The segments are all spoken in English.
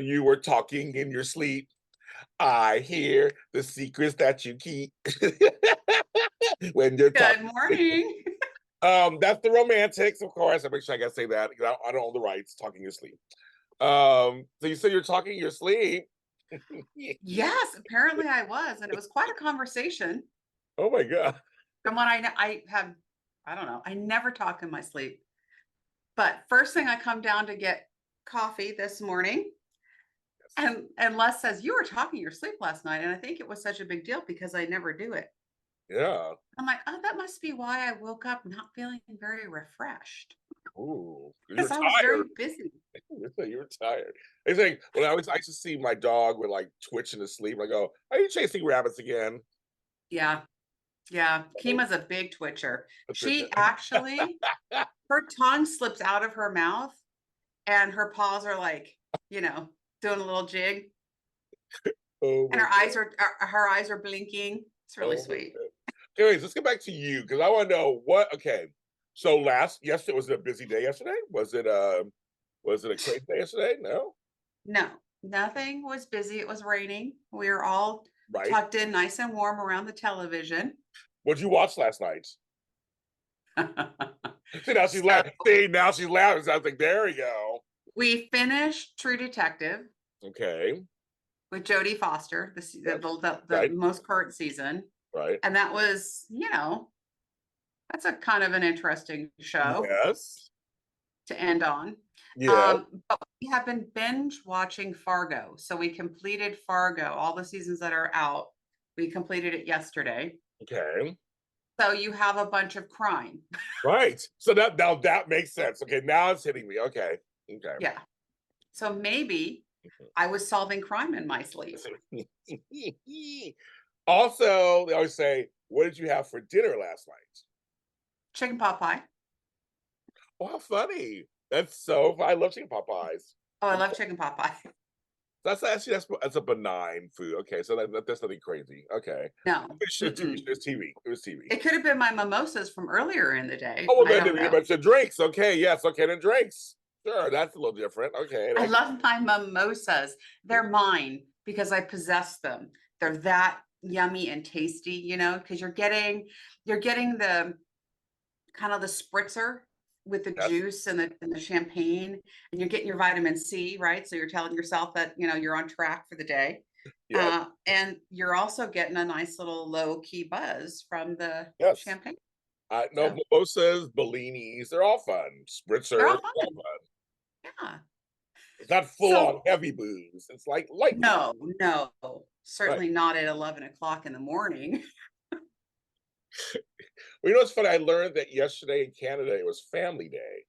You were talking in your sleep. I hear the secrets that you keep when you're Good talking. morning. That's the romantics, of course. I make sure I gotta say that because I don't own the rights. Talking in your sleep. So you said you're talking in your sleep. Yes, apparently I was, and it was quite a conversation. Oh my god. From what I have, I don't know. I never talk in my sleep. But first thing I come down to get coffee this morning, and Les says, "You were talking in your sleep last night," and I think it was such a big deal because I never do it. Yeah. I'm like, "Oh, that must be why I woke up not feeling very refreshed Ooh, you're because I was very tired. busy." You're tired. It's like when I used to see my dog would like twitch in his sleep. I go, "Are you chasing rabbits again?" Yeah, yeah. Oh, Kima's a big twitcher. that's it. She actually, her tongue slips out of her mouth and her paws are like, you know, doing a little jig, Oh and my her eyes are blinking. It's really Oh my sweet. God. Anyways, let's get back to you because I want to know what. Okay, so yesterday was it a busy day yesterday? Was it a crazy day yesterday? No, No, nothing was busy. It was raining. We were all right? tucked in nice and warm around the television. What did you watch last night? See now she's So laughing. See now she's laughing. So I was like, there you go. we finished True Detective Okay, with Jodie Foster, yes, the right, most current season. right, And that was, that's a kind of an interesting show yes, to end on. yes. But we have been binge watching Fargo. So we completed Fargo, all the seasons that are out. We completed it yesterday. Okay, So you have a bunch of crime. right. So that now that makes sense. Okay, now it's hitting me. Okay, okay. Yeah. So maybe I was solving crime in my sleep. Also, they always say, "What did you have for dinner last night?" Chicken pot pie. Oh, how funny! That's so. I love chicken pot pies. Oh, I love chicken pot pie. That's actually that's a benign food. Okay, so that's nothing crazy. Okay, No. it Mm-mm. was TV. It was TV. It could have been my mimosas from earlier in the day. Oh well, I then don't you know. mentioned drinks. Okay, yes. Okay, then drinks. Sure, that's a little different. Okay, I love my mimosas. They're mine because I possess them. They're that yummy and tasty, because you're getting the kind of the spritzer with the yes, juice and the champagne, and you're getting your vitamin C, right? So you're telling yourself that you're on track for the day. yes, And you're also getting a nice little low key buzz from the yes. champagne. I know So mimosas, bellinis, they're all fun. they're Spritzers, all all fun. fun. Yeah. It's not full on So heavy booze. It's like light booze. no, no, Right. certainly not at 11 o'clock in the morning. Well, you know what's funny? I learned that yesterday in Canada it was Family Day.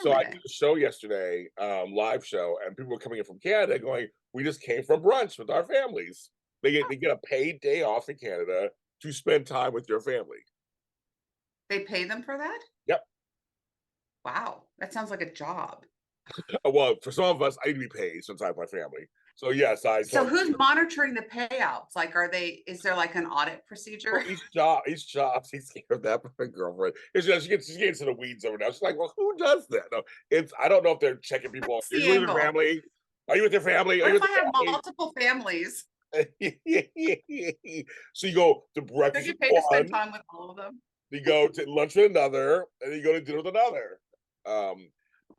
So Family I did day. a show yesterday, live show, and people were coming in from Canada going, "We just came from brunch with our families." They get a paid day off in Canada to spend time with your family. They pay them for that? Yep. Wow, that sounds like a job. Well, for some of us, I need to be paid sometimes with my family. So yes, I So totally. who's monitoring the payouts? Like, is there like an audit Well, procedure? each job takes care of that. My girlfriend, it's just she gets into the weeds over now. She's like, "Well, who does that?" No, it's I don't know if they're checking people. Are What's the you with your angle? family? Are you with your family? Are What you if with I have your multiple families? family? So you go to Do I breakfast with get paid to spend one, time with all of them? you go to lunch with another, and you go to dinner with another. Um,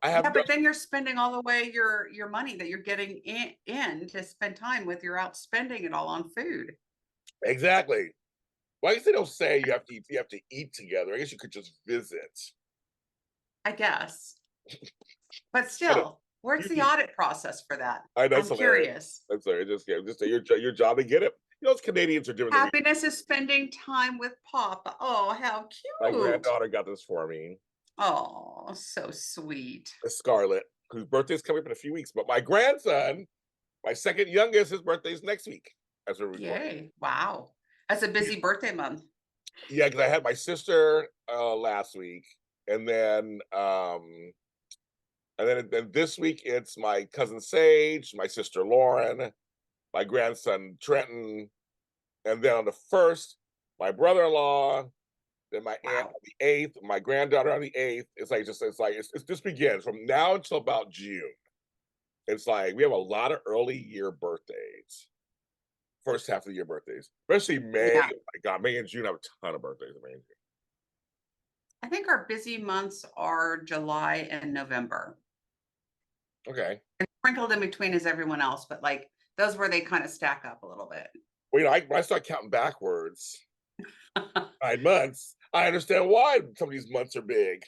I have Yeah, no but then you're spending all the way your money that you're getting in to spend time with. You're out spending it all on food. exactly. Well, I guess they don't say you have to eat. You have to eat together. I guess you could just visit. I guess. But I don't, still, where's the you, audit process for that? I know it's I'm hilarious. curious. That's hilarious. Just your job to get it. You know, Canadians are different than we. Happiness is spending time with Papa. Oh, how My cute. granddaughter got this for me. Oh, so sweet. Scarlett, whose birthday's coming up in a few weeks. But my grandson, my second youngest, his birthday's next week as we're recording. Yay. Wow. That's a busy birthday month. Yeah, because I had my sister last week, and then this week it's my cousin Sage, my sister Lauren, my grandson Trenton, and then on the first, my brother-in-law, then my aunt Wow. on the 8th, my granddaughter on the 8th. It's like it's this begins from now until about June. It's like we have a lot of early year birthdays, first half of the year birthdays, especially May. Yeah. Oh my God, May and June have a ton of birthdays. Amazing. I think our busy months are July and November. Okay. And sprinkled in between is everyone else, but like those where they kind of stack up a little bit. Well, when I start counting backwards, 9 months, I understand why some of these months are big.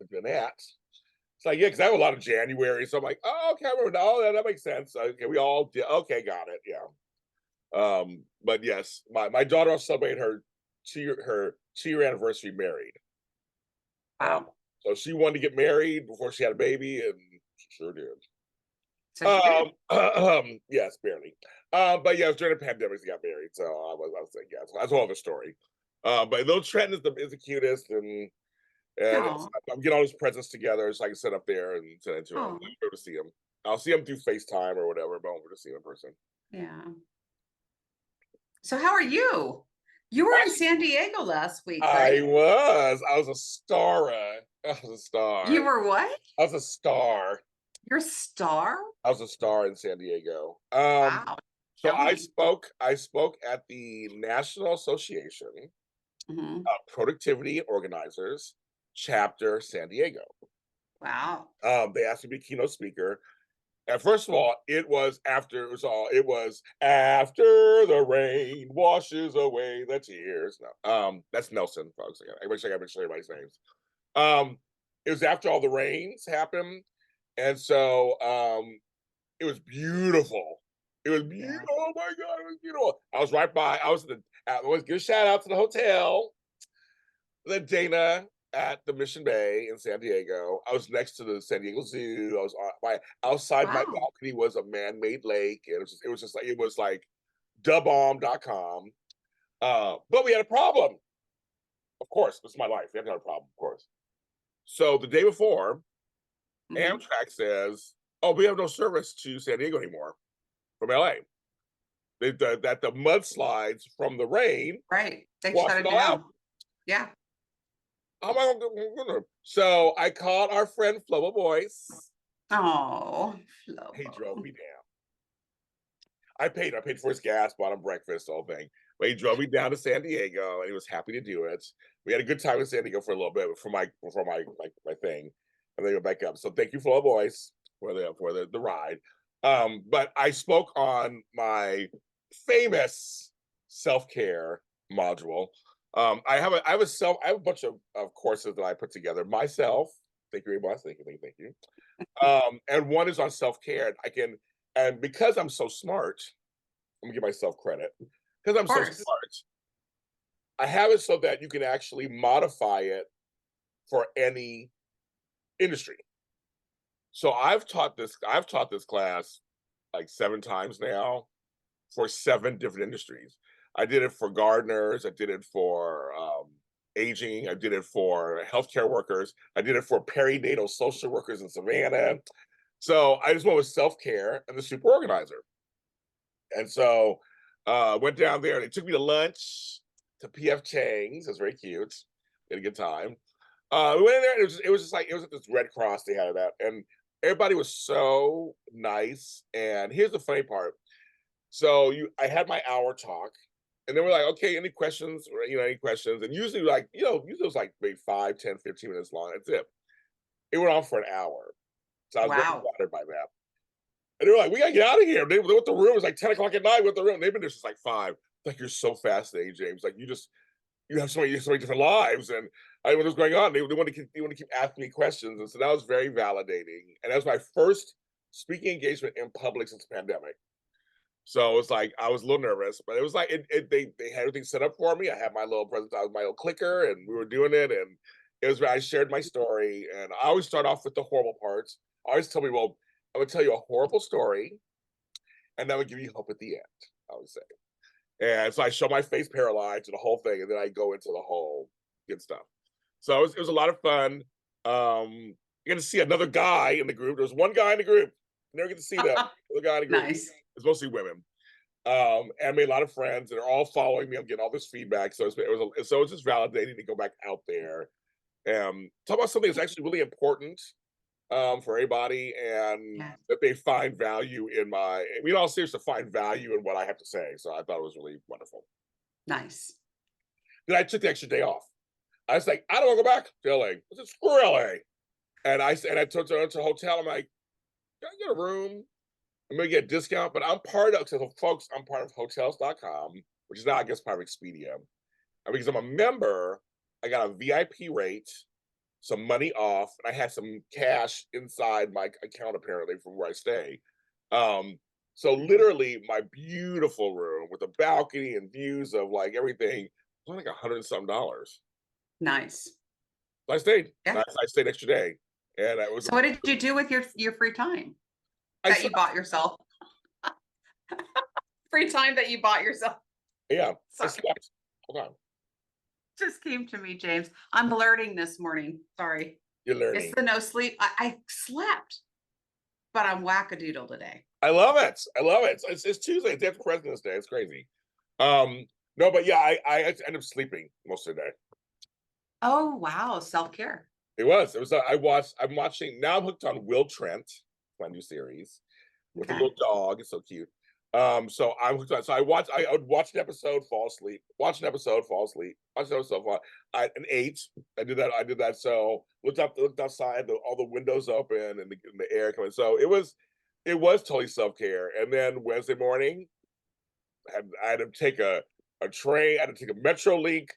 Than that. It's like, yeah, because I have a lot of January. So I'm like, oh, okay, I remember. Oh, that makes sense. Okay, we all did. Okay, got it. Yeah. But yes, my daughter will celebrate her 2-year anniversary married. Um, Wow. so she wanted to get married before she had a baby, and she sure did. So she did. Yes, barely. But yeah, it was during the pandemic she got married. So I was like, yeah, that's a whole other story. But little Trent is the cutest, and Oh, I'm getting all his presents together so I can sit up there and send it to him. oh, Go to see him. I'll see him through FaceTime or whatever, but I won't go to see him in person. yeah. So how are you? You were in San Diego last week, right? I was a star. I was a You star. were what? I was a star. Your star? I was a star in San Diego. Wow. So Tell me. I spoke at the National Association Mhm. of Productivity Organizers, Chapter San Diego. Wow. They asked me to be keynote speaker. And first of all, it was after the rain washes away the tears. No, that's Nelson, folks. I wish I got to make sure everybody's names. It was after all the rains happened, and so it was beautiful. It was Yeah. beautiful. Oh my God, it was beautiful. I was right by. I was give a shout out to the hotel, the Dana at the Mission Bay in San Diego. I was next to the San Diego Zoo. I was on my outside my Wow. balcony was a man-made lake. And it was like dubomb.com. But we had a problem. Of course, this is my life. We have to have a problem, of course. So the day before, Mhm. Amtrak says, "Oh, we have no service to San Diego anymore from LA. That the mudslides from the rain Right. They washed shut it it all out." down. Yeah. How am I going to? So I called our friend Flubba Boyce. Oh, He drove Flobo. me down. I paid for his gas, bought him breakfast, the whole thing. But he drove me down to San Diego, and he was happy to do it. We had a good time in San Diego for a little bit for my thing, and then go back up. So thank you, Flow Boys, for the ride. But I spoke on my famous self care module. I have a bunch of courses that I put together myself. Thank you very much. Thank you. And one is on self care. And because I'm so smart, I'm gonna give myself credit. Because I'm Of so course. smart, I have it so that you can actually modify it for any industry. So I've taught this class like 7 times now for 7 different industries. I did it for gardeners, I did it for aging, I did it for healthcare workers, I did it for perinatal social workers in Savannah. So I just went with self-care and the super organizer. And so went down there. They took me to lunch to PF Chang's. It was very cute. We had a good time. We went in there. And it was at this Red Cross they had that, and everybody was so nice. And here's the funny part. So I had my hour talk, and then we're like, okay, any questions? Or, any questions? And usually, usually it was like maybe 5, 10, 15 minutes long. That's it. It went on for an hour. So I was very Wow. flattered by that. And they were like, we gotta get out of here. They went the room. It was like 10 o'clock at night with the room. They've been there since like 5. Like, you're so fascinating, James. Like, you have so many different lives. And I what was going on. They want to keep asking me questions. And so that was very validating. And that was my first speaking engagement in public since the pandemic. So it's like I was a little nervous, but it was like they had everything set up for me. I had my little present, my little clicker, and we were doing it. And it was I shared my story, and I always start off with the horrible parts. I always tell me, well, I would tell you a horrible story, and that would give you hope at the end. I would say, and so I show my face paralyzed and the whole thing, and then I go into the whole good stuff. So it was a lot of fun. You get to see another guy in the group. There's one guy in the group. You never get to see them. The guy in the group. Nice. It's mostly women. And I made a lot of friends, and they're all following me. I'm getting all this feedback, so it was just validating to go back out there. Talk about something that's actually really important for everybody, and Yeah. that they find value in my. We all seem to find value in what I have to say. So I thought it was really wonderful. Nice. Then I took the extra day off. I was like, I don't want to go back to LA. I said, screw LA. And I took her to a hotel. I'm like, can I get a room? I'm gonna get a discount, but I'm part of, so folks, I'm part of hotels.com, which is now, I guess, part of Expedia. And because I'm a member, I got a VIP rate, some money off, and I had some cash inside my account apparently from where I stay. So literally my beautiful room with a balcony and views of like everything was like $100 and something. Nice. So I stayed. Yeah. I stayed extra day, and it was. So what did you do with your free time I that you slept. bought yourself? Free time that you bought yourself. Yeah, I Sorry. slept. Hold on, Just came to me, James. I'm blurting this morning. Sorry. you're It's learning. the no sleep. I slept, but I'm wackadoodle today. I love it. I love it. It's Tuesday. It's after President's Day. It's crazy. No, but yeah, I ended up sleeping most of the day. Oh, wow. Self-care. It was. It was. I'm watching now. I'm hooked on Will Trent, my new series with a Okay. little dog. It's so cute. So I'm hooked on. So I would watch an episode, fall asleep. Watch an episode, fall asleep. Watch an episode, fall. An 8. I did that. I did that. So looked outside. All the windows open and the air coming. So it was totally self care. And then Wednesday morning, I had to take a train. I had to take a Metro Link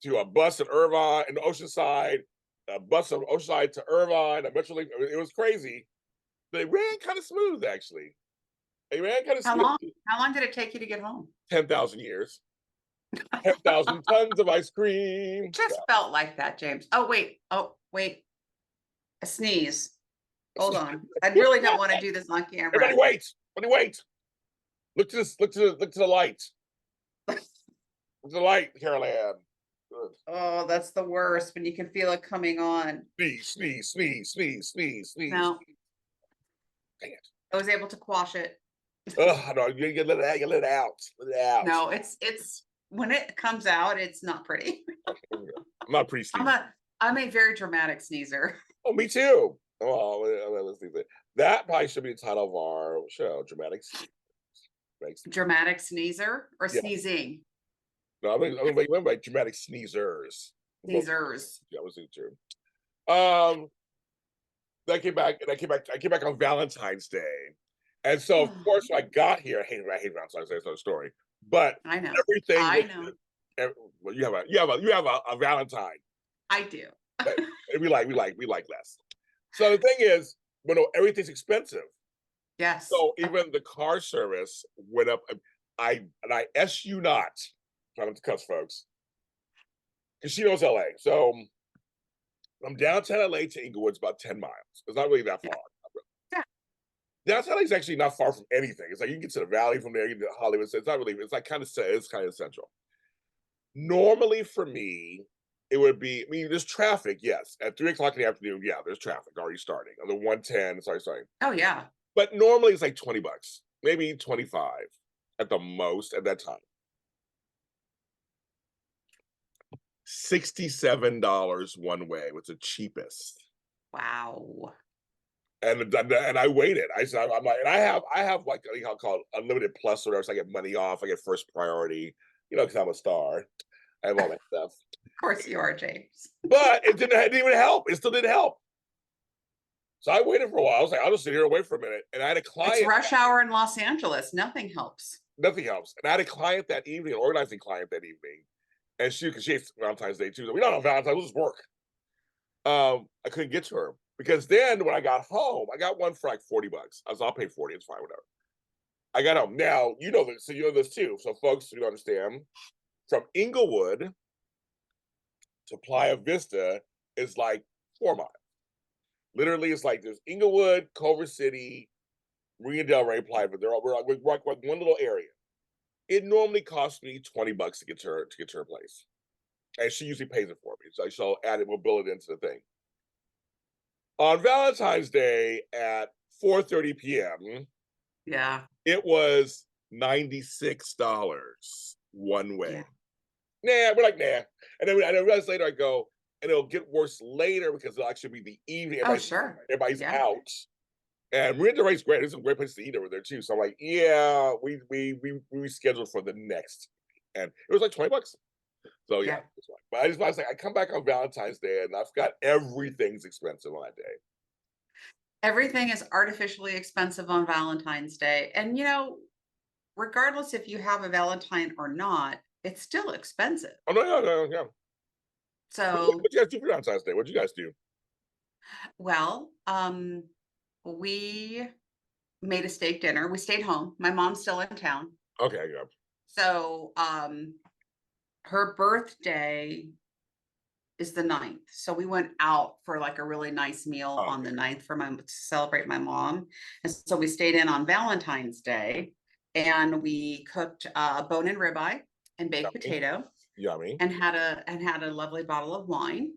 to a bus in Irvine in Oceanside, a bus from Oceanside to Irvine, a Metro Link. It was crazy. They ran kind of smooth, actually. They ran kind of How smooth. long? How long did it take you to get home? 10,000 years. 10,000 tons of ice cream. It just felt like that, James. Oh, wait. Oh, wait. A sneeze. Hold on. I really don't want to do this on camera. Everybody wait. Everybody wait. Look to this, look to the light. Look to the light, Carol Ann. Good. Oh, that's the worst when you can feel it coming on. Sneeze, sneeze, sneeze, sneeze, sneeze, sneeze. No, Dang it. I was able to quash it. Oh, no, you let it out. You let it out. Let it out. No, it's when it comes out, it's not pretty. I'm not pretty sneezy. I'm a very dramatic sneezer. Oh, me too. Oh, let's see. That probably should be the title of our show, Dramatic Sneeze. Dramatic sneezer or Yeah. sneezing? No, I'm like dramatic sneezers. Sneezers. Yeah, I was too. I came back on Valentine's Day. And so of course when I got here, I hate Valentine's Day, it's another story. But I know. everything I know. well, you have a Valentine. I do. And we like less. So the thing is, everything's expensive. Yes. So even the car service went up. I S you not, trying to cuss folks, because she knows LA. So from downtown LA to Inglewood's about 10 miles. It's not really that far. Yeah. Downtown LA is actually not far from anything. It's like you can get to the valley from there, you can get to Hollywood. So it's not really. It's like it's kind of central. Normally for me, it would be. I mean, there's traffic. Yes, at 3 o'clock in the afternoon. Yeah, there's traffic already starting on the 110. It's already starting. Oh yeah. But normally it's like $20, maybe 25 at the most at that time. $67 one way was the cheapest. Wow. And I waited. I said, I'm like, and I have like called unlimited plus or whatever. So I get money off. I get first priority. Because I'm a star. I have all that stuff. Of course you are, James. But it didn't even help. It still didn't help. So I waited for a while. I was like, I'll just sit here and wait for a minute. And I had a client. It's rush hour in Los Angeles. Nothing helps. Nothing helps. And I had a client that evening, an organizing client that evening. And because she hates Valentine's Day too. We don't know Valentine's, we'll just work. I couldn't get to her. Because then when I got home, I got one for like $40. I'll pay 40, it's fine, whatever. I got home. Now, you know this, so you know this too. So folks, you understand, from Inglewood to Playa Vista is like 4 miles. Literally, it's like there's Inglewood, Culver City, Marina Del Rey, Playa Vista. We're like one little area. It normally costs me $20 to get to her place. And she usually pays it for me. So she'll add it, we'll build it into the thing. On Valentine's Day at 4:30 p.m., yeah, it was $96 one way. Yeah. Nah, we're like, nah. And then I realized later, I go, and it'll get worse later because it'll actually be the evening. Oh, sure. Everybody's Yeah. out. And Marina Del Rey's great. There's some great places to eat over there too. So I'm like, yeah, we scheduled for the next, and it was like $20. So yeah, Yeah. that's right. But I was like, I come back on Valentine's Day, and I've got everything's expensive on that day. Everything is artificially expensive on Valentine's Day. And, regardless if you have a Valentine or not, it's still expensive. Oh no, no, no, yeah. So, What you guys do for Valentine's Day? What you guys do? well, we made a steak dinner. We stayed home. My mom's still in town. Okay, yeah. So, her birthday is the 9th. So we went out for like a really nice meal Oh, on the 9th to celebrate my mom. And so we stayed in on Valentine's Day and we cooked bone and ribeye and baked yummy, potato yummy. and had a lovely bottle of wine.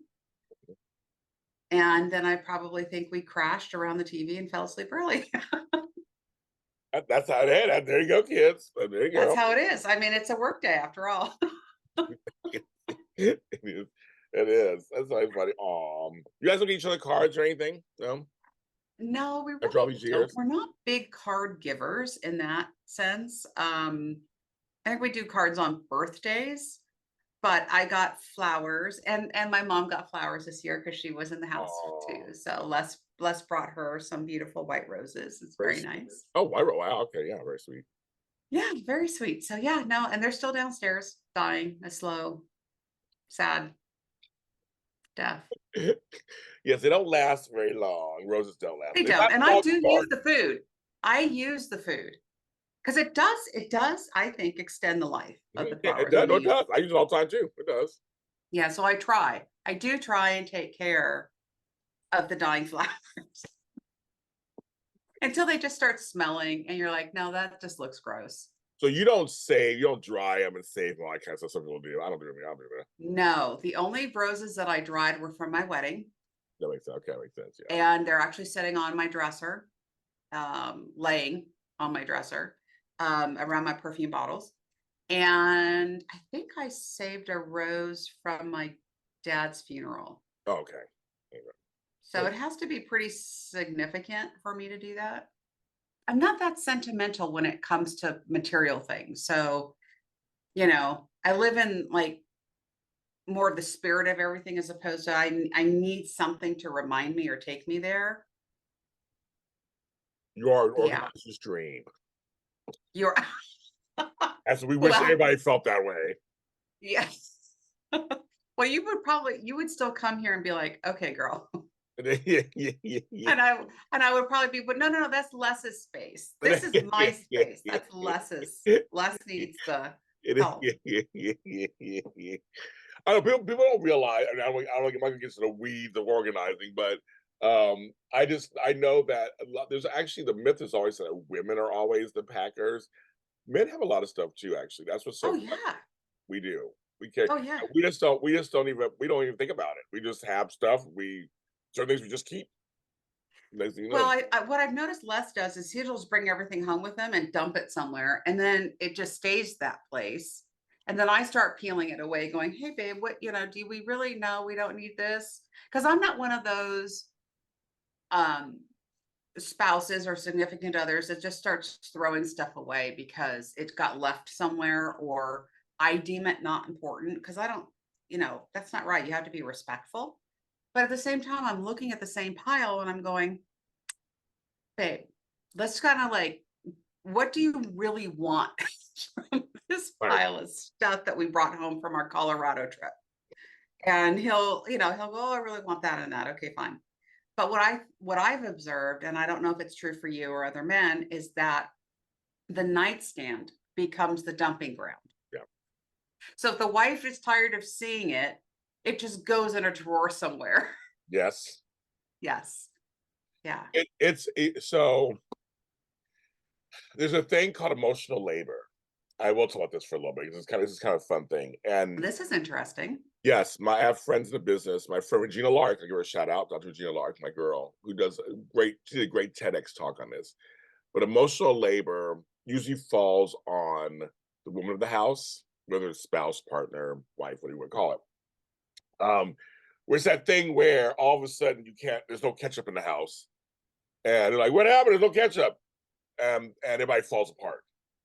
And then I probably think we crashed around the TV and fell asleep early. That's how it is. There you go, kids. There you That's go. how it is. I mean, it's a work day after all. It is. It is. That's so funny. You guys look at each other cards or anything? No. No, we After all really these don't. years. We're not big card givers in that sense. I think we do cards on birthdays, but I got flowers and my mom got flowers this year because she was in the house Oh, too. So Les brought her some beautiful white roses. It's very very sweet. nice. Oh, wow. Okay, yeah, very sweet. Yeah, very sweet. So yeah, no, and they're still downstairs dying a slow, sad death. Yes, they don't last very long. Roses don't last. They They don't. last And I long do in the use the garden. food. I use the food because it does, I think, extend the life of the Yeah, it flowers does. when No, you it use does. I use it all the time too. It does. yeah, so I try. I do try and take care of the dying flowers until they just start smelling and you're like, no, that just looks gross. So you don't dry them and save them, all that kind of stuff. Some people do. I don't do it. I don't do that. No, the only roses that I dried were from my wedding, That makes sense. Okay, that makes sense. Yeah. and they're actually sitting on my dresser, laying on my dresser, around my perfume bottles. And I think I saved a rose from my dad's funeral. Oh, okay. So it has to be pretty significant for me to do that. I'm not that sentimental when it comes to material things. So, I live in like more of the spirit of everything as opposed to I need something to remind me or take me there. You are an Yeah. organizer's dream. You're As we wish well, everybody felt that way. yes. Well, you would still come here and be like, okay, girl. Yeah, yeah, yeah, yeah. And I would probably be, but no, no, no, that's Les's space. This is my space. That's Les's. Les needs the It is. help. Yeah, yeah, yeah, yeah, yeah, yeah. I know people don't realize. I mean, I don't get into the weeds of organizing, but I know that there's actually the myth is always that women are always the packers. Men have a lot of stuff too. Actually, that's what's Oh so funny. yeah. We do. We can. Oh yeah. We don't even think about it. We just have stuff. Certain things we just keep. Next thing you Well, know. what I've noticed Les does is he'll just bring everything home with him and dump it somewhere, and then it just stays that place. And then I start peeling it away, going, "Hey, babe, do we really know we don't need this?" Because I'm not one of those um spouses or significant others that just starts throwing stuff away because it got left somewhere or I deem it not important because I don't, that's not right. You have to be respectful. But at the same time, I'm looking at the same pile and I'm going, babe, let's kind of like, what do you really want from this Right. pile of stuff that we brought home from our Colorado trip? And he'll go, oh, I really want that and that. Okay, fine. But what I've observed, and I don't know if it's true for you or other men, is that the nightstand becomes the dumping ground. Yeah. So if the wife is tired of seeing it, it just goes in a drawer somewhere. Yes. Yes. Yeah. So there's a thing called emotional labor. I will talk about this for a little bit because this is kind of a fun thing. And This is interesting. yes, I have friends in the business. My friend Regina Lark, I give her a shout out, Dr. Regina Lark, my girl, who she did a great TEDx talk on this. But emotional labor usually falls on the woman of the house, whether it's spouse, partner, wife, what do you want to call it. Where it's that thing where all of a sudden there's no ketchup in the house. And they're like, what happened? There's no ketchup. And everybody falls apart.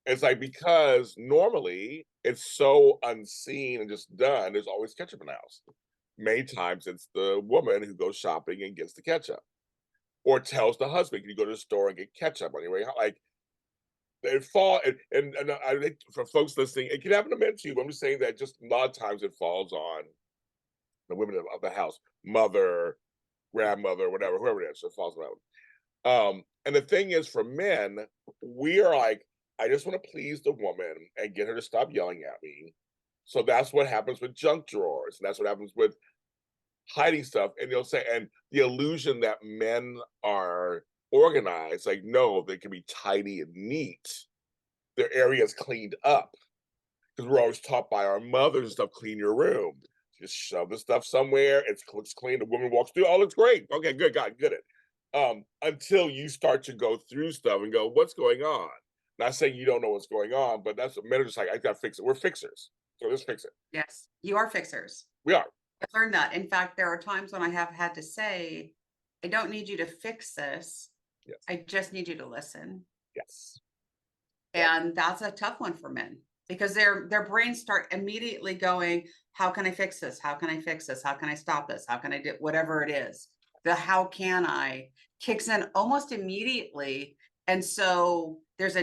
It's like, because normally it's so unseen and just done, there's always ketchup in the house. Many times it's the woman who goes shopping and gets the ketchup, or tells the husband, can you go to the store and get ketchup on your way? Like, it fall and I think for folks listening, it can happen to men too. But I'm just saying that just a lot of times it falls on the women of the house, mother, grandmother, whatever, whoever it is, so it falls on. And the thing is, for men, we are like, I just want to please the woman and get her to stop yelling at me. So that's what happens with junk drawers, and that's what happens with hiding stuff. And they'll say, and the illusion that men are organized, like, no, they can be tidy and neat. Their area is cleaned up, because we're always taught by our mothers and stuff, clean your room. Just shove the stuff somewhere. It looks clean. The woman walks through. Oh, looks great. Okay, good, God, good. Until you start to go through stuff and go, what's going on? Not saying you don't know what's going on, but that's what men are just like, I gotta fix it. We're fixers. So let's fix it. Yes, you are fixers. We are. I've learned that. In fact, there are times when I have had to say, I don't need you to fix this. Yes. I just need you to listen. Yes. And that's a tough one for men, because their brains start immediately going, how can I fix this? How can I fix this? How can I stop this? How can I do whatever it is? The how can I kicks in almost immediately. And so there's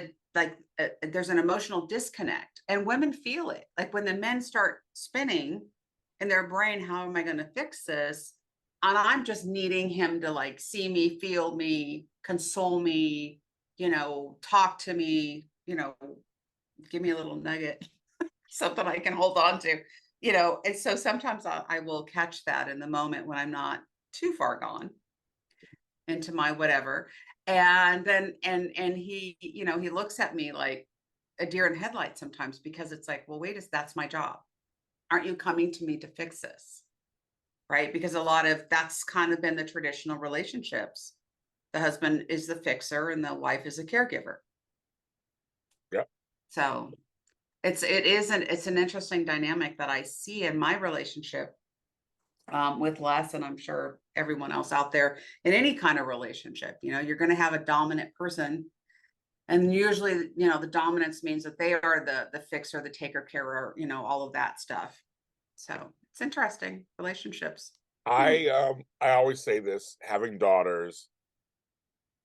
there's an emotional disconnect, and women feel it. Like when the men start spinning in their brain, how am I going to fix this? And I'm just needing him to like see me, feel me, console me, talk to me, give me a little nugget, something I can hold on to, and so sometimes I will catch that in the moment when I'm not too far gone into my whatever. And then, and he looks at me like a deer in headlights sometimes, because it's like, well, wait, that's my job. Aren't you coming to me to fix this? Right? Because a lot of that's kind of been the traditional relationships. The husband is the fixer and the wife is a caregiver. Yeah. So it's an interesting dynamic that I see in my relationship with Les, and I'm sure everyone else out there in any kind of relationship. You're going to have a dominant person, and usually, the dominance means that they are the fixer, the taker care, all of that stuff. So it's interesting relationships. I always say this: having daughters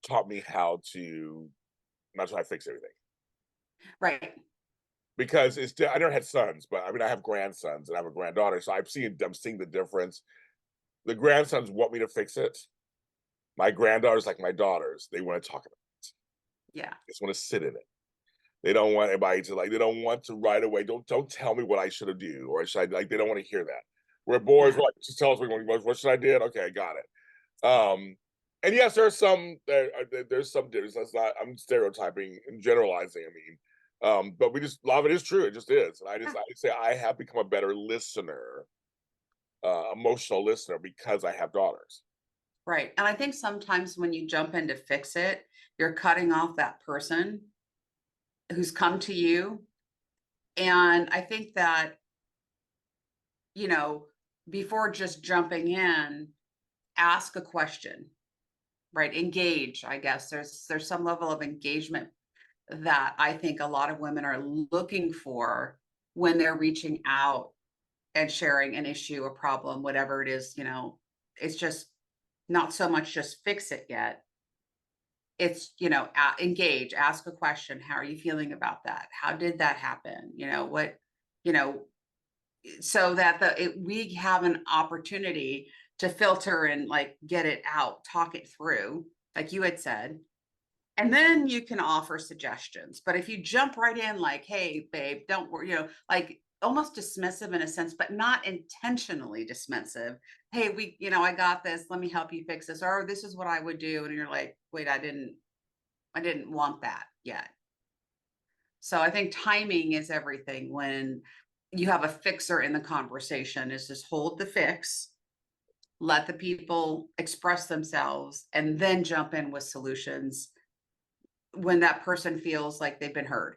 taught me how to not try to fix everything. Right. Because I never had sons, but I mean, I have grandsons and I have a granddaughter, so I'm seeing the difference. The grandsons want me to fix it. My granddaughters, like my daughters, they want to talk about it. Yeah. They just want to sit in it. They don't want anybody to they don't want to right away. Don't tell me what I should have do, or should I, they don't want to hear that. Where boys Yeah. like, just tell us what should I did. Okay, got it. And yes, there's some difference. That's not, I'm stereotyping and generalizing. I mean, but a lot of it is true. It just is. And I just say I have become a better listener, emotional listener, because I have daughters. Right. And I think sometimes when you jump in to fix it, you're cutting off that person who's come to you. And I think that, before just jumping in, ask a question, right? Engage, I guess. There's some level of engagement that I think a lot of women are looking for when they're reaching out and sharing an issue, a problem, whatever it is. It's just not so much just fix it yet. It's, engage, ask a question. How are you feeling about that? How did that happen? What, you know, so that we have an opportunity to filter and like get it out, talk it through, like you had said. And then you can offer suggestions. But if you jump right in like, hey, babe, don't worry, like almost dismissive in a sense, but not intentionally dismissive. Hey, I got this. Let me help you fix this. Or this is what I would do. And you're like, wait, I didn't want that yet. So I think timing is everything when you have a fixer in the conversation. Is just hold the fix, let the people express themselves, and then jump in with solutions when that person feels like they've been heard.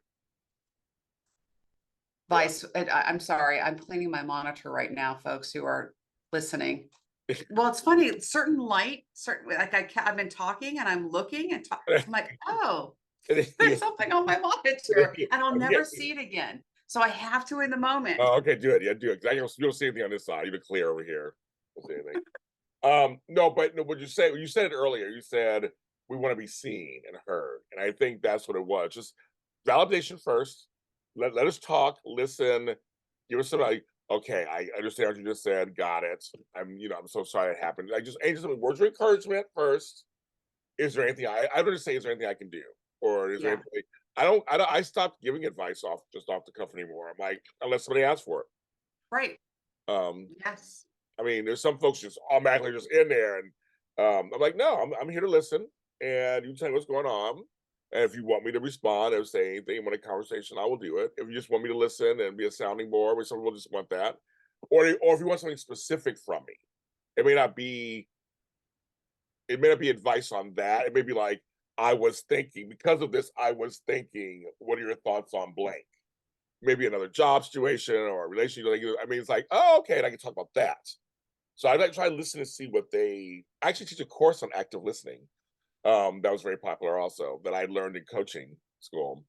I'm sorry, I'm cleaning my monitor right now, folks who are listening. Well, it's funny, certain light, like I've been talking and I'm looking and I'm like, oh, there's something on my monitor and I'll never see it again. So I have to in the moment. Oh, okay, do it. Yeah, do it. 'Cause you don't see anything on this side. Even clear over here. Don't see anything. No, but no, what you say? You said it earlier. You said we want to be seen and heard, and I think that's what it was. Just validation first. Let us talk. Listen. Give us some like, okay, I understand what you just said. Got it. I'm so sorry it happened. Just some words of encouragement first. Is there anything I would just say? Is there anything I can do, or is there Yeah, anything? I stopped giving advice off the cuff anymore. I'm like, unless somebody asks for right. it. Yes. I mean, there's some folks just automatically just in there, and I'm like, no, I'm here to listen, and you tell me what's going on. And if you want me to respond or say anything, you want a conversation, I will do it. If you just want me to listen and be a sounding board, where some people just want that, or if you want something specific from me, it may not be it may not be advice on that. It may be like, I was thinking because of this. I was thinking, what are your thoughts on blank? Maybe another job situation or a relationship. I mean, it's like, oh, okay, and I can talk about that. So I like try to listen to see what I actually teach a course on active listening. That was very popular also that I learned in coaching school.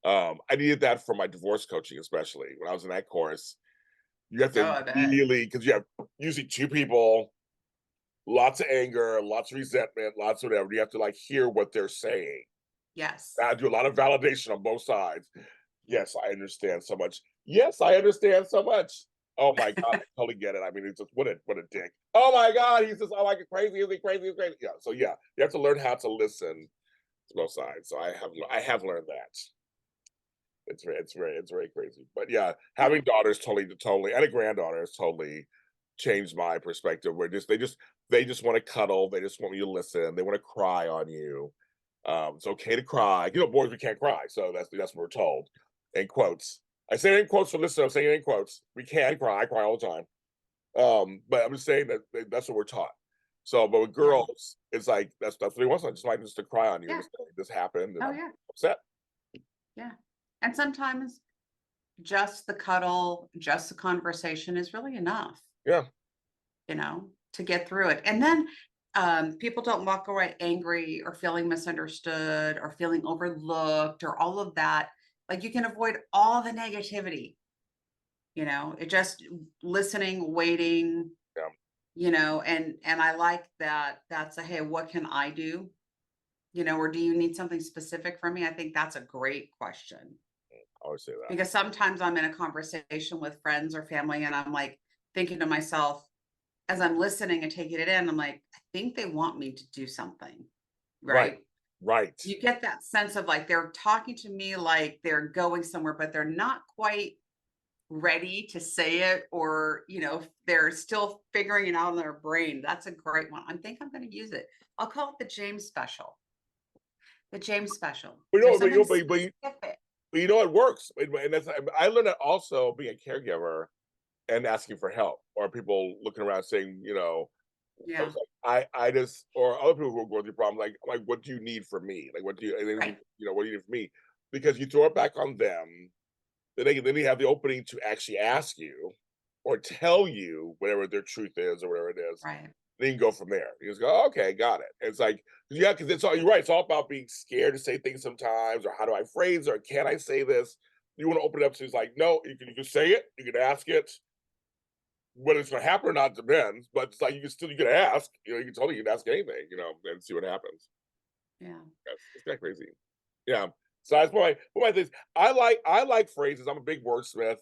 I needed that for my divorce coaching, especially when I was in that course. You have Oh, to I bet. really because you have usually two people, lots of anger, lots of resentment, lots of whatever. You have to like hear what they're saying. Yes. I do a lot of validation on both sides. Yes, I understand so much. Yes, I understand so much. Oh my god, I totally get it. I mean, it's just what a dick. Oh my god, he's just oh like crazy, is he crazy, is he crazy? Yeah. So yeah, you have to learn how to listen to both sides. So I have learned that. It's very crazy. But yeah, Yeah. having daughters totally and a granddaughter has totally changed my perspective. Where they just want to cuddle, they just want you to listen, they want to cry on you. It's okay to cry. Boys, we can't cry. So that's what we're told. In quotes. I say it in quotes for listeners. I'm saying it in quotes. We can cry. I cry all the time. But I'm just saying that's what we're taught. So, but with Yeah. girls, it's like that's what he wants. I just like just to cry on you and Yeah. just say, this happened and Oh, I'm yeah. upset. Yeah. And sometimes just the cuddle, just the conversation is really enough, Yeah. to get through it. And then people don't walk away angry or feeling misunderstood or feeling overlooked or all of that. Like you can avoid all the negativity, it just listening, waiting, Yeah. and I like that. That's a, hey, what can I do? Or do you need something specific from me? I think that's a great question. I always say that. Because sometimes I'm in a conversation with friends or family and I'm like thinking to myself, as I'm listening and taking it in, I'm like, I think they want me to do something, Right. right? Right. You get that sense of like they're talking to me like they're going somewhere, but they're not quite ready to say it, or they're still figuring it out in their brain. That's a great one. I think I'm going to use it. I'll call it the James special. The James special. But There's but something but specific. it works. And I learned that also being a caregiver and asking for help, or people looking around saying, I Yeah. was like, I just, or other people who are going through problems, like, what do you need from me? Like, what do you, and then, Right. what do you need from me? Because you throw it back on them, then they have the opening to actually ask you or tell you whatever their truth is or whatever it is. Right. Then you can go from there. You just go, okay, got it. And it's like, yeah, because it's all you're right. It's all about being scared to say things sometimes, or how do I phrase, or can I say this? You want to open it up, so it's like, no, you can say it, you can ask it, whether it's gonna happen or not depends, but it's like you can ask, you can totally you can ask anything, and see what happens. Yeah. It's kinda crazy. Yeah. So that's one of my things. I like phrases. I'm a big wordsmith.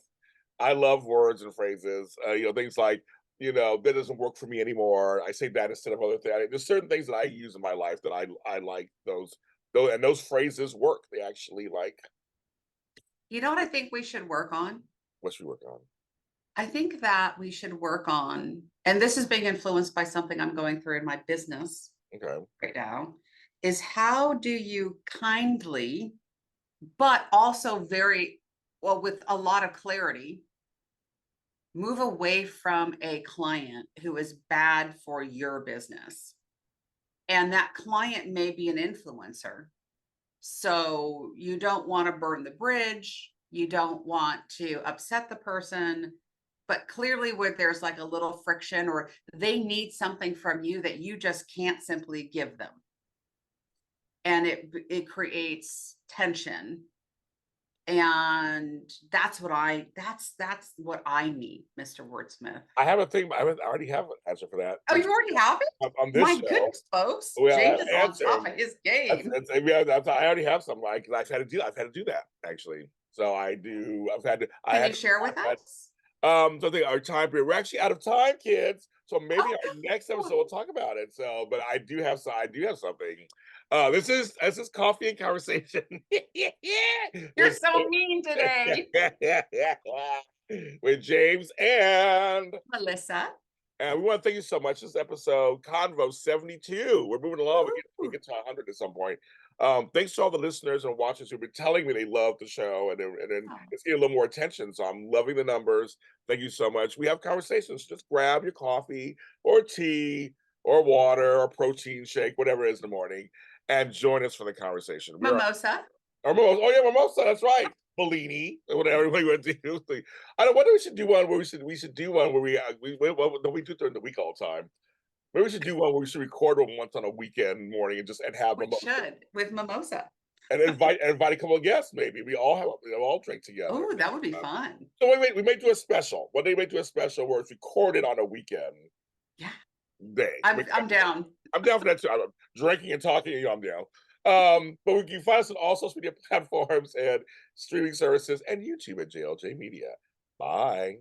I love words and phrases. Things like, that doesn't work for me anymore. I say that instead of other things. There's certain things that I use in my life that I like those phrases work. They actually like You know what I think we should work on? what should we work on. I think that we should work on, and this is being influenced by something I'm going through in my business Okay. right now, is how do you kindly, but also very well, with a lot of clarity, move away from a client who is bad for your business. And that client may be an influencer. So you don't want to burn the bridge. You don't want to upset the person. but clearly where there's like a little friction or they need something from you that you just can't simply give them. And it creates tension. And that's what I need, Mr. Wordsmith. I have a thing. I already have an answer for that. Oh, you already have it? On this My show. goodness, folks. Well, James I is on answer. top of his game. I already have some. Like I've had to do that actually. So I do. Can you share with us? So they our time period. We're actually out of time, kids. So maybe our next Oh, episode we'll talk about it. So, but I do have some. I do have something. This is coffee and conversation. you're so mean today. With James and Melissa. we want to thank you so much. This episode, Convo 72. We're moving along. We get to 100 at some point. Thanks to all the listeners and watchers who've been telling me they love the show and then Oh, it's getting a little more attention. So I'm loving the numbers. Thank you so much. We have conversations. Just grab your coffee or tea or water or protein shake, whatever it is in the morning, and join us for the conversation. We are mimosa. mimosa. Oh yeah, mimosa. That's right. Bellini, whatever we would do. I don't wonder we should do one where we should do one where we do during the week all the time. Maybe we should do one where we should record one once on a weekend morning and have We mimosa should with mimosa. and invite a couple of guests. Maybe we all drink together. Oh, that would be fun. So we may do a special. One day we may do a special where it's recorded on a weekend Yeah, day. I'm down. I'm down for that too. I'm drinking and talking. I'm down. But we can find us on all social media platforms and streaming services and YouTube at JLJ Media. Bye.